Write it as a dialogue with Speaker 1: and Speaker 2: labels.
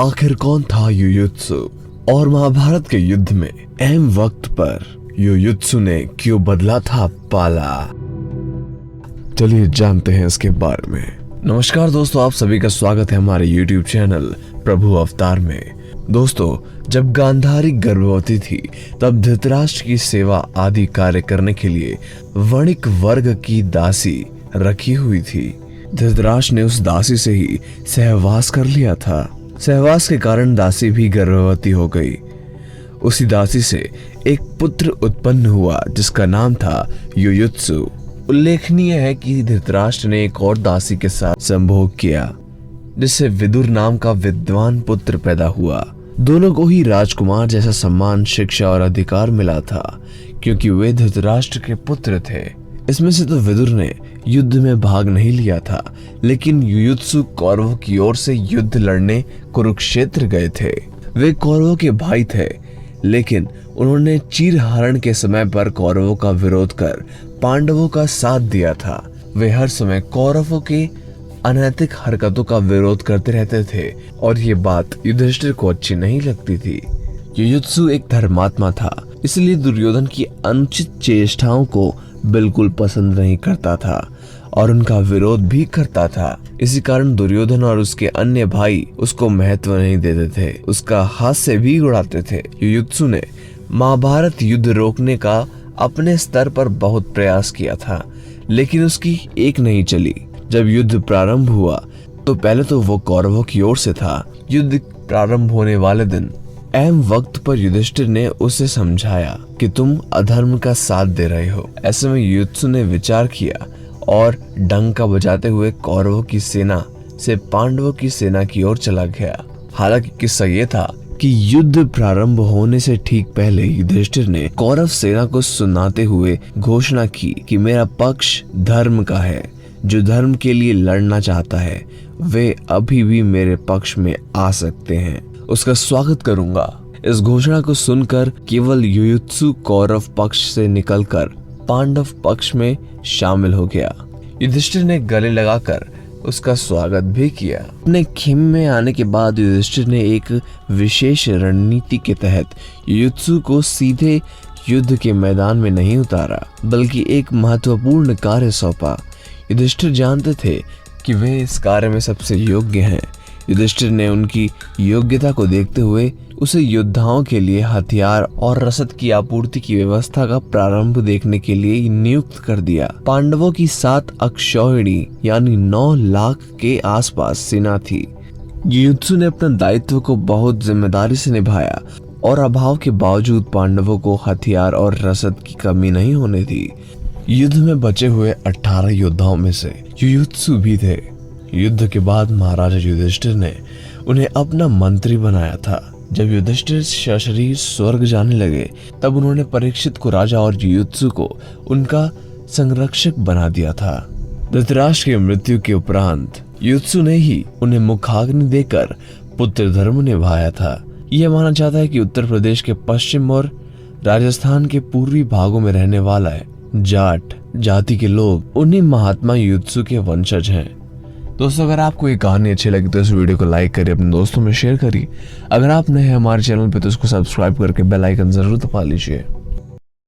Speaker 1: आखिर कौन था युयुत्सु और महाभारत के युद्ध में अहम वक्त पर युयुत्सु ने क्यों बदला था पाला? चलिए जानते हैं इसके बारे में। नमस्कार दोस्तों, आप सभी का स्वागत है हमारे YouTube चैनल प्रभु अवतार में। दोस्तों, जब गांधारी गर्भवती थी तब धृतराष्ट्र की सेवा आदि कार्य करने के लिए वणिक वर्ग की दासी रखी हुई थी। धृतराष्ट्र ने उस दासी से ही सहवास कर लिया था। सहवास के कारण दासी भी गर्भवती हो गई। उसी दासी से एक पुत्र उत्पन्न हुआ जिसका नाम था युयुत्सु। उल्लेखनीय है कि धृतराष्ट्र ने एक और दासी के साथ संभोग किया जिससे विदुर नाम का विद्वान पुत्र पैदा हुआ। दोनों को ही राजकुमार जैसा सम्मान, शिक्षा और अधिकार मिला था क्योंकि वे धृतराष्ट्र के पुत्र थे। इसमें से तो विदुर ने युद्ध में भाग नहीं लिया था, लेकिन युयुत्सु कौरवों की ओर से युद्ध लड़ने कुरुक्षेत्र गए थे। वे कौरवों के भाई थे, लेकिन उन्होंने चीरहरण के समय पर कौरवों का विरोध कर पांडवों का साथ दिया था। वे हर समय कौरवों के अनैतिक हरकतों का विरोध करते रहते थे और ये बात युधिष्ठिर को अच्छी नहीं लगती थी। युयुत्सु एक धर्मात्मा था, इसलिए दुर्योधन की अनुचित चेष्टाओं को बिल्कुल पसंद नहीं करता था और उनका विरोध भी करता था। इसी कारण दुर्योधन और उसके अन्य भाई उसको महत्व नहीं देते थे, उसका हास्य भी उड़ाते थे। युयुत्सु ने महाभारत युद्ध रोकने का अपने स्तर पर बहुत प्रयास किया था, लेकिन उसकी एक नहीं चली। जब युद्ध प्रारंभ हुआ तो पहले तो वो कौरवों की ओर से था। युद्ध प्रारंभ होने वाले दिन अहम वक्त पर युधिष्ठिर ने उसे समझाया कि तुम अधर्म का साथ दे रहे हो। ऐसे में युयुत्सु ने विचार किया और डंका बजाते हुए कौरवों की सेना से पांडवों की सेना की ओर चला गया। हालांकि किस्सा ये था कि युद्ध प्रारंभ होने से ठीक पहले युधिष्ठिर ने कौरव सेना को सुनाते हुए घोषणा की कि मेरा पक्ष धर्म का है। जो धर्म के लिए लड़ना चाहता है वे अभी भी मेरे पक्ष में आ सकते हैं, उसका स्वागत करूंगा। इस घोषणा को सुनकर केवल युयुत्सु कौरव पक्ष से निकलकर पांडव पक्ष में शामिल हो गया। युधिष्ठिर ने गले लगाकर उसका स्वागत भी किया। अपने खेमे में आने के बाद युधिष्ठिर ने एक विशेष रणनीति के तहत युयुत्सु को सीधे युद्ध के मैदान में नहीं उतारा, बल्कि एक महत्वपूर्ण कार्य सौंपा। युधिष्ठिर जानते थे कि वे इस कार्य में सबसे योग्य हैं। युधिष्ठिर ने उनकी योग्यता को देखते हुए उसे योद्धाओं के लिए हथियार और रसद की आपूर्ति की व्यवस्था का प्रारंभ देखने के लिए नियुक्त कर दिया। पांडवों की 7 अक्षौहिणी यानी 9 लाख के आसपास सेना थी। युयुत्सु ने अपने दायित्व को बहुत जिम्मेदारी से निभाया और अभाव के बावजूद पांडवों को हथियार और रसद की कमी नहीं होने दी। युद्ध में बचे हुए 18 योद्धाओं में से युयुत्सु भी थे। युद्ध के बाद महाराजा युधिष्ठिर ने उन्हें अपना मंत्री बनाया था। जब युधिष्ठिर सशरीर स्वर्ग जाने लगे तब उन्होंने परीक्षित को राजा और युयुत्सु को उनका संरक्षक बना दिया था। धृतराष्ट्र की मृत्यु के उपरांत युयुत्सु ने ही उन्हें मुखाग्नि देकर पुत्र धर्म निभाया था। यह माना जाता है कि उत्तर प्रदेश के पश्चिम और राजस्थान के पूर्वी भागों में रहने वाला है जाट जाति के लोग उन्हीं महात्मा युयुत्सु के वंशज हैं। दोस्तों, अगर आपको ये कहानी अच्छी लगी तो इस वीडियो को लाइक करिए, अपने दोस्तों में शेयर करिए। अगर आप नए हैं हमारे चैनल पे तो इसको सब्सक्राइब करके बेल आइकन जरूर दबा लीजिए।